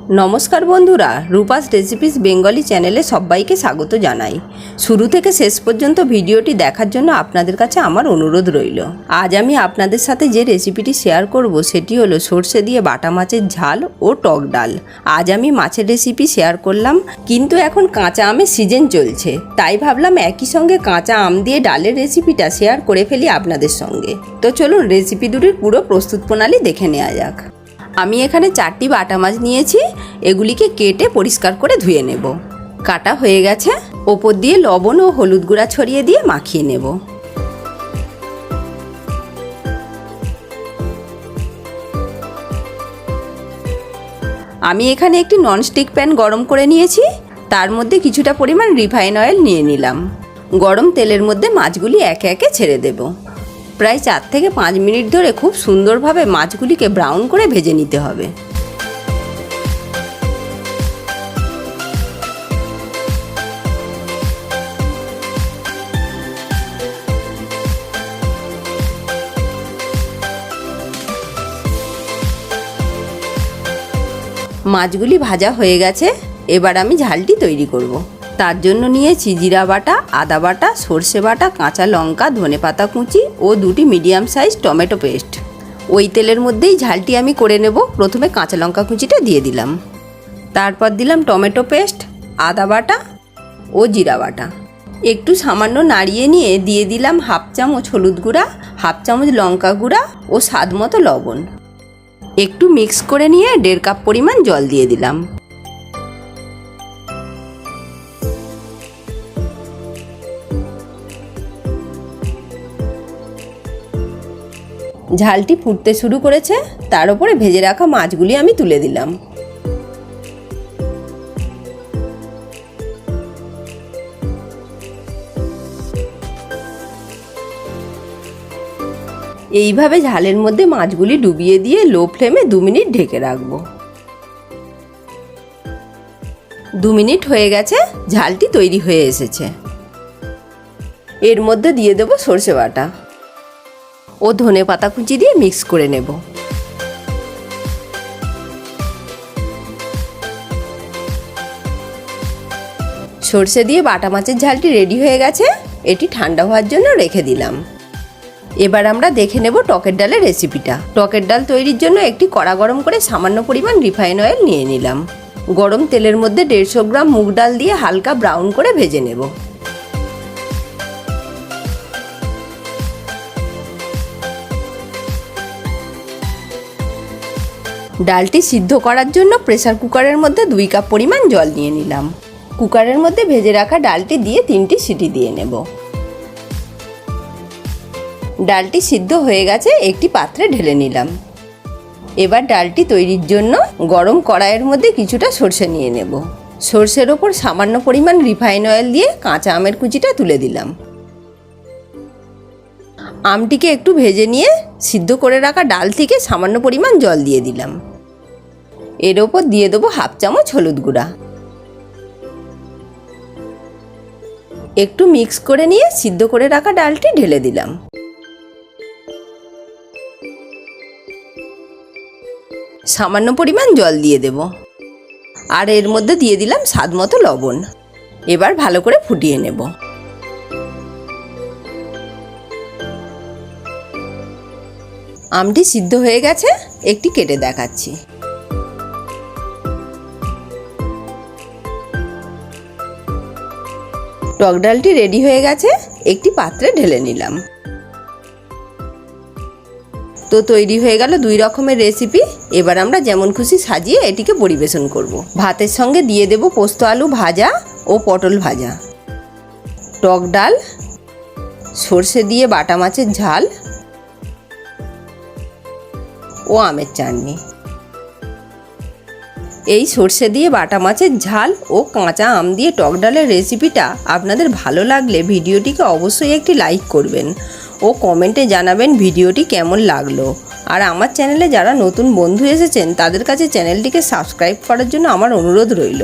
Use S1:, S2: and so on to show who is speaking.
S1: नमस्कार बंधुरा रूपास रेसिपिज बेंगली चैनेले सबाइके स्वागत जानाई। शुरू थेके शेष पर्यन्त भिडियोटी देखार जन्य आपनादेर काछे आमार अनुरोध रइल। आज आमी आपनादेर साथे जे रेसिपिटी शेयर करब सेटी हलो सर्षे दिये बाटा माछेर झाल ओ टक डाल। आज आमी माछेर रेसिपि शेयर करलाम, किन्तु एखन काँचा आमेर सीजन चलछे, ताई भाबलाम एकई संगे काँचा आम दिये डालेर रेसिपिटा शेयर करे फेली आपनादेर संगे। तो चलुन रेसिपि दुटिर पुरो प्रस्तुत प्रणाली देखे नेওয়া যাক। আমি এখানে 4টি বাটা মাছ নিয়েছি, এগুলিকে কেটে পরিষ্কার করে ধুয়ে নেব। কাটা হয়ে গেছে, ওপর দিয়ে লবণ ও হলুদ গুঁড়া ছড়িয়ে দিয়ে মাখিয়ে নেব। আমি এখানে একটি ননস্টিক প্যান গরম করে নিয়েছি, তার মধ্যে কিছুটা পরিমাণ রিফাইন অয়েল নিয়ে নিলাম। গরম তেলের মধ্যে মাছগুলি একে একে ছেড়ে দেব। প্রায় 4 থেকে 5 মিনিট ধরে খুব সুন্দরভাবে মাছগুলিকে ব্রাউন করে ভেজে নিতে হবে। মাছগুলি ভাজা হয়ে গেছে, এবার আমি ঝালটি তৈরি করব। তার জন্য নিয়েছি জিরা বাটা, আদা বাটা, সর্ষে বাটা, কাঁচা লঙ্কা, ধনেপাতা কুচি ও 2টি মিডিয়াম সাইজ টমেটো পেস্ট। ওই তেলের মধ্যেই ঝালটি আমি করে নেব। প্রথমে কাঁচা লঙ্কা কুচিটা দিয়ে দিলাম, তারপর দিলাম টমেটো পেস্ট, আদা বাটা ও জিরা বাটা। একটু সামান্য নাড়িয়ে নিয়ে দিয়ে দিলাম হাফ চামচ হলুদ গুঁড়া, হাফ চামচ লঙ্কা গুঁড়া ও স্বাদ মতো লবণ। একটু মিক্স করে নিয়ে 1.5 কাপ পরিমাণ জল দিয়ে দিলাম। ঝালটি ফুটতে শুরু করেছে, তার উপরে ভেজে রাখা মাছগুলি আমি তুলে দিলাম। এইভাবে ঝালের মধ্যে মাছগুলি ডুবিয়ে দিয়ে লো ফ্লেমে 2 মিনিট ঢেকে রাখব। 2 মিনিট হয়ে গেছে, ঝালটি তৈরি হয়ে এসেছে। এর মধ্যে দিয়ে দেব সর্ষে বাটা ও ধনেপাতা কুচি দিয়ে মিক্স করে নেব। সর্ষে দিয়ে বাটা মাছের ঝালটি রেডি হয়ে গেছে, এটি ঠান্ডা হওয়ার জন্য রেখে দিলাম। এবার আমরা দেখে নেব টকের ডালের রেসিপিটা। টকের ডাল তৈরির জন্য একটি কড়া গরম করে সামান্য পরিমাণ রিফাইন অয়েল নিয়ে নিলাম। গরম তেলের মধ্যে 150 গ্রাম মুগ ডাল দিয়ে হালকা ব্রাউন করে ভেজে নেব। ডালটি সিদ্ধ করার জন্য প্রেসার কুকারের মধ্যে 2 কাপ পরিমাণ জল নিয়ে নিলাম। কুকারের মধ্যে ভেজে রাখা ডালটি দিয়ে 3টি সিটি দিয়ে নেব। ডালটি সিদ্ধ হয়ে গেছে, একটি পাত্রে ঢেলে নিলাম। এবার ডালটি তৈরির জন্য গরম কড়াইয়ের মধ্যে কিছুটা সর্ষে নিয়ে নেব। সর্ষের ওপর সামান্য পরিমাণ রিফাইন অয়েল দিয়ে কাঁচা আমের কুচিটা তুলে দিলাম। আমটিকে একটু ভেজে নিয়ে সিদ্ধ করে রাখা ডাল থেকে সামান্য পরিমাণ জল দিয়ে দিলাম। এর ওপর দিয়ে দেবো হাফ চামচ হলুদ গুঁড়া। একটু মিক্স করে নিয়ে সিদ্ধ করে রাখা ডালটি ঢেলে দিলাম। সামান্য পরিমাণ জল দিয়ে দেব, আর এর মধ্যে দিয়ে দিলাম স্বাদ মতো লবণ। এবার ভালো করে ফুটিয়ে নেব। আমটি সিদ্ধ হয়ে গেছে, একটি কেটে দেখাচ্ছি। টক ডালটি রেডি হয়ে গেছে, একটি পাত্রে ঢেলে নিলাম। তো তৈরি হয়ে গেল 2 রকমের রেসিপি। এবার আমরা যেমন খুশি সাজিয়ে এটিকে পরিবেশন করব। ভাতের সঙ্গে দিয়ে দেব পোস্ত আলু ভাজা ও পটল ভাজা, টক ডাল, সর্ষে দিয়ে বাটা মাছের ঝাল ও আমের চাটনি। এই সর্ষে দিয়ে বাটা মাছের ঝাল ও কাঁচা আম দিয়ে টক ডালের রেসিপিটা আপনাদের ভালো লাগলে ভিডিওটিকে অবশ্যই একটি লাইক করবেন ও কমেন্টে জানাবেন ভিডিওটি কেমন লাগলো। আর আমার চ্যানেলে যারা নতুন বন্ধু এসেছেন তাদের কাছে চ্যানেলটিকে সাবস্ক্রাইব করার জন্য আমার অনুরোধ রইল।